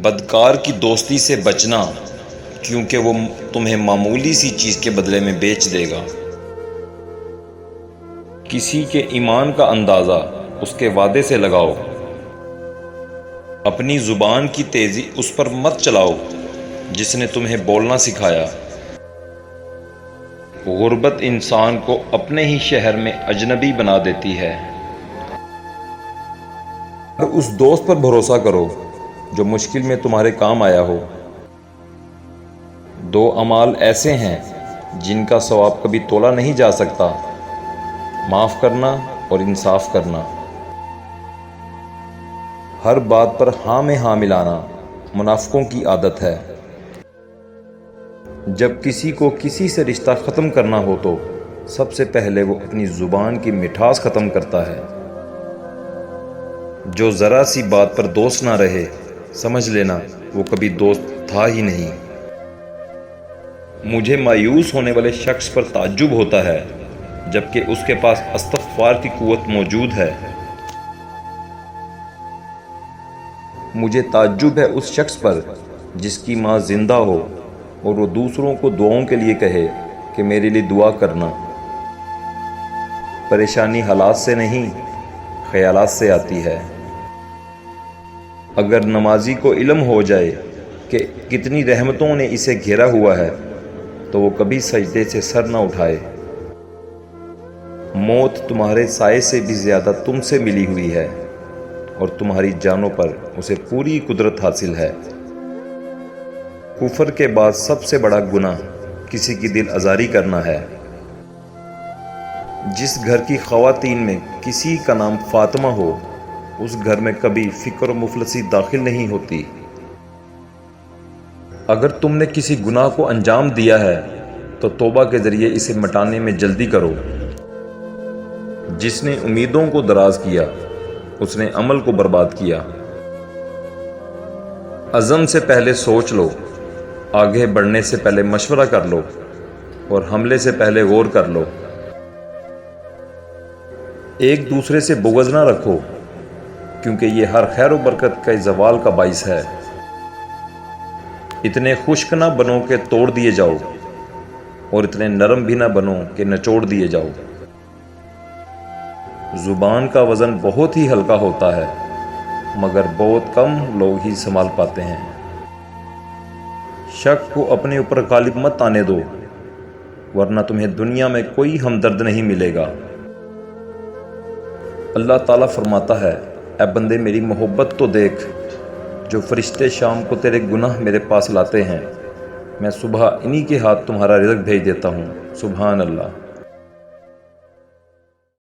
بدکار کی دوستی سے بچنا، کیونکہ وہ تمہیں معمولی سی چیز کے بدلے میں بیچ دے گا۔ کسی کے ایمان کا اندازہ اس کے وعدے سے لگاؤ۔ اپنی زبان کی تیزی اس پر مت چلاؤ جس نے تمہیں بولنا سکھایا۔ غربت انسان کو اپنے ہی شہر میں اجنبی بنا دیتی ہے۔ اس دوست پر بھروسہ کرو جو مشکل میں تمہارے کام آیا ہو۔ دو اعمال ایسے ہیں جن کا ثواب کبھی تولا نہیں جا سکتا: معاف کرنا اور انصاف کرنا۔ ہر بات پر ہاں میں ہاں ملانا منافقوں کی عادت ہے۔ جب کسی کو کسی سے رشتہ ختم کرنا ہو تو سب سے پہلے وہ اپنی زبان کی مٹھاس ختم کرتا ہے۔ جو ذرا سی بات پر دوست نہ رہے، سمجھ لینا وہ کبھی دوست تھا ہی نہیں۔ مجھے مایوس ہونے والے شخص پر تعجب ہوتا ہے جبکہ اس کے پاس استغفار کی قوت موجود ہے۔ مجھے تعجب ہے اس شخص پر جس کی ماں زندہ ہو اور وہ دوسروں کو دعاؤں کے لیے کہے کہ میرے لیے دعا کرنا۔ پریشانی حالات سے نہیں، خیالات سے آتی ہے۔ اگر نمازی کو علم ہو جائے کہ کتنی رحمتوں نے اسے گھیرا ہوا ہے تو وہ کبھی سجدے سے سر نہ اٹھائے۔ موت تمہارے سائے سے بھی زیادہ تم سے ملی ہوئی ہے اور تمہاری جانوں پر اسے پوری قدرت حاصل ہے۔ کفر کے بعد سب سے بڑا گناہ کسی کی دل آزاری کرنا ہے۔ جس گھر کی خواتین میں کسی کا نام فاطمہ ہو، اس گھر میں کبھی فقر و مفلسی داخل نہیں ہوتی۔ اگر تم نے کسی گناہ کو انجام دیا ہے تو توبہ کے ذریعے اسے مٹانے میں جلدی کرو۔ جس نے امیدوں کو دراز کیا، اس نے عمل کو برباد کیا۔ عزم سے پہلے سوچ لو، آگے بڑھنے سے پہلے مشورہ کر لو اور حملے سے پہلے غور کر لو۔ ایک دوسرے سے بغض نہ رکھو، کیونکہ یہ ہر خیر و برکت کے زوال کا باعث ہے۔ اتنے خشک نہ بنو کہ توڑ دیے جاؤ اور اتنے نرم بھی نہ بنو کہ نچوڑ دیے جاؤ۔ زبان کا وزن بہت ہی ہلکا ہوتا ہے، مگر بہت کم لوگ ہی سنبھال پاتے ہیں۔ شک کو اپنے اوپر غالب مت آنے دو، ورنہ تمہیں دنیا میں کوئی ہمدرد نہیں ملے گا۔ اللہ تعالیٰ فرماتا ہے، اے بندے میری محبت تو دیکھ، جو فرشتے شام کو تیرے گناہ میرے پاس لاتے ہیں، میں صبح انہی کے ہاتھ تمہارا رزق بھیج دیتا ہوں۔ سبحان اللہ۔